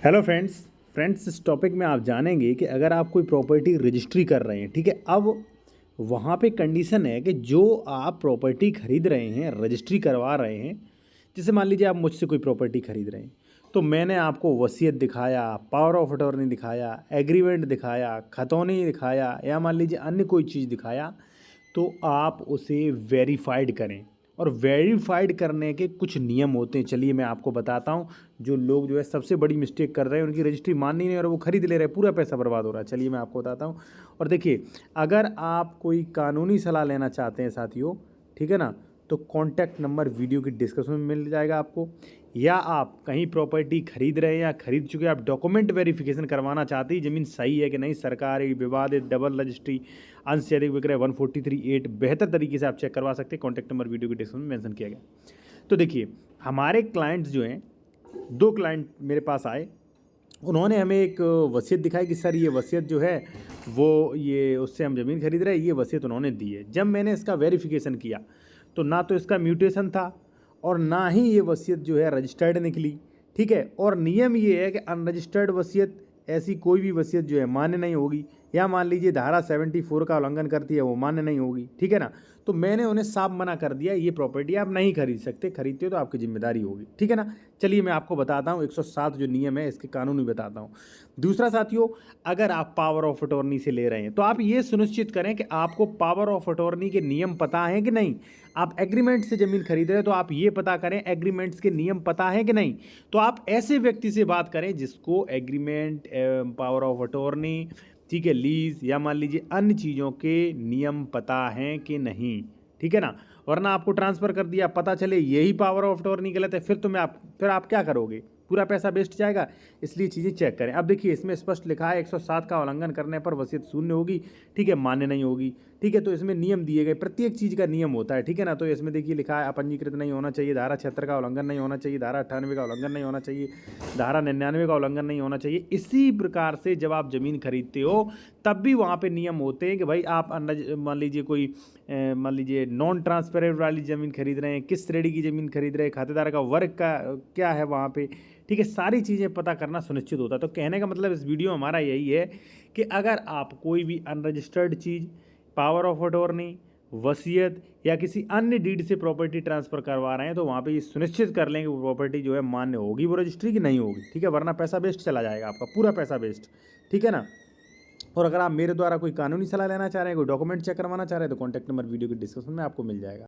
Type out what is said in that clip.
Hello friends इस topic में आप जानेंगे कि अगर आप कोई प्रॉपर्टी रजिस्ट्री कर रहे हैं, ठीक है। अब वहाँ पे कंडीशन है कि जो आप प्रॉपर्टी खरीद रहे हैं, रजिस्ट्री करवा रहे हैं, जैसे मान लीजिए आप मुझसे कोई प्रॉपर्टी खरीद रहे हैं, तो मैंने आपको वसीयत दिखाया, पावर ऑफ अटॉर्नी दिखाया, एग्रीमेंट दिखाया, खतौनी दिखाया या मान लीजिए अन्य कोई चीज़ दिखाया, तो आप उसे वेरीफाइड करें। और वेरीफाइड करने के कुछ नियम होते हैं, चलिए मैं आपको बताता हूँ। जो लोग जो है सबसे बड़ी मिस्टेक कर रहे हैं, उनकी रजिस्ट्री माननी नहीं और वो खरीद ले रहे हैं, पूरा पैसा बर्बाद हो रहा है। चलिए मैं आपको बताता हूँ। और देखिए, अगर आप कोई कानूनी सलाह लेना चाहते हैं साथियों, ठीक है ना, तो कॉन्टैक्ट नंबर वीडियो की डिस्क्रिप्शन में मिल जाएगा आपको। या आप कहीं प्रॉपर्टी खरीद रहे हैं या खरीद चुके, आप डॉक्यूमेंट वेरिफिकेशन करवाना चाहते हैं ज़मीन सही है कि नहीं, सरकारी, विवादित, डबल रजिस्ट्री, अंश से अधिक विक्रय 143(8) बेहतर तरीके से आप चेक करवा सकते हैं। कॉन्टैक्ट नंबर वीडियो की डिस्क्रिप्शन में मेंशन किया गया। तो देखिए, हमारे क्लाइंट्स जो हैं, 2 क्लाइंट मेरे पास आए। उन्होंने हमें एक वसीयत दिखाई कि सर ये वसीयत जो है वो ये उससे हम ज़मीन खरीद रहे हैं, ये वसीयत उन्होंने दी है। जब मैंने इसका वेरिफिकेशन किया तो ना तो इसका म्यूटेशन था और ना ही ये वसीयत जो है रजिस्टर्ड निकली, ठीक है। और नियम ये है कि अनरजिस्टर्ड वसीयत, ऐसी कोई भी वसीयत जो है मान्य नहीं होगी। या मान लीजिए धारा 74 का उल्लंघन करती है, वो मान्य नहीं होगी, ठीक है ना। तो मैंने उन्हें साफ मना कर दिया, ये प्रॉपर्टी आप नहीं खरीद सकते, खरीदते हो तो आपकी जिम्मेदारी होगी, ठीक है ना। चलिए मैं आपको बताता हूँ 107 जो नियम है इसके कानून भी बताता हूँ। दूसरा साथियों, अगर आप पावर ऑफ अटॉर्नी से ले रहे हैं तो आप ये सुनिश्चित करें कि आपको पावर ऑफ अटॉर्नी के नियम पता है कि नहीं। आप एग्रीमेंट से ज़मीन खरीद रहे हैं तो आप ये पता करें एग्रीमेंट्स के नियम पता है कि नहीं। तो आप ऐसे व्यक्ति से बात करें जिसको एग्रीमेंट, पावर ऑफ अटॉर्नी, ठीक है, लीज या मान लीजिए अन्य चीज़ों के नियम पता हैं कि नहीं, ठीक है ना। वरना आपको ट्रांसफ़र कर दिया, पता चले यही पावर ऑफ अटॉर्नी गलत है, फिर आप क्या करोगे, पूरा पैसा वेस्ट जाएगा। इसलिए चीज़ें चेक करें। अब देखिए, इसमें स्पष्ट लिखा है 107 का उल्लंघन करने पर वसीयत शून्य होगी, ठीक है, मान्य नहीं होगी, ठीक है। तो इसमें नियम दिए गए, प्रत्येक चीज़ का नियम होता है, ठीक है ना। तो इसमें देखिए लिखा है अपंजीकृत नहीं होना चाहिए, धारा 76 का उल्लंघन नहीं होना चाहिए, धारा 98 का उल्लंघन नहीं होना चाहिए, धारा 99 का उल्लंघन नहीं होना चाहिए। इसी प्रकार से जब आप ज़मीन खरीदते हो तब भी वहाँ पे नियम होते हैं कि भाई आप मान लीजिए कोई मान लीजिए नॉन ट्रांसफरेबल वाली ज़मीन खरीद रहे हैं, किस श्रेणी की ज़मीन खरीद रहे हैं, खातेदार का वर्ग का क्या है वहाँ पे, ठीक है। सारी चीज़ें पता करना सुनिश्चित होता है। तो कहने का मतलब इस वीडियो में हमारा यही है कि अगर आप कोई भी unregistered cheese, power of attorney, वसीयत या किसी अन्य डीड से प्रॉपर्टी ट्रांसफ़र करवा रहे हैं तो वहाँ पे ये सुनिश्चित कर लें कि वो प्रॉपर्टी जो है मान्य होगी, वो रजिस्ट्री की नहीं होगी, ठीक है। वरना पैसा वेस्ट चला जाएगा, आपका पूरा पैसा वेस्ट, ठीक है ना। और अगर आप मेरे द्वारा कोई कानूनी सलाह लेना चाह रहे हैं, कोई डॉक्यूमेंट चेक करवाना चाह रहे हैं, तो कॉन्टैक्ट नंबर वीडियो की डिस्क्रिप्शन में आपको मिल जाएगा।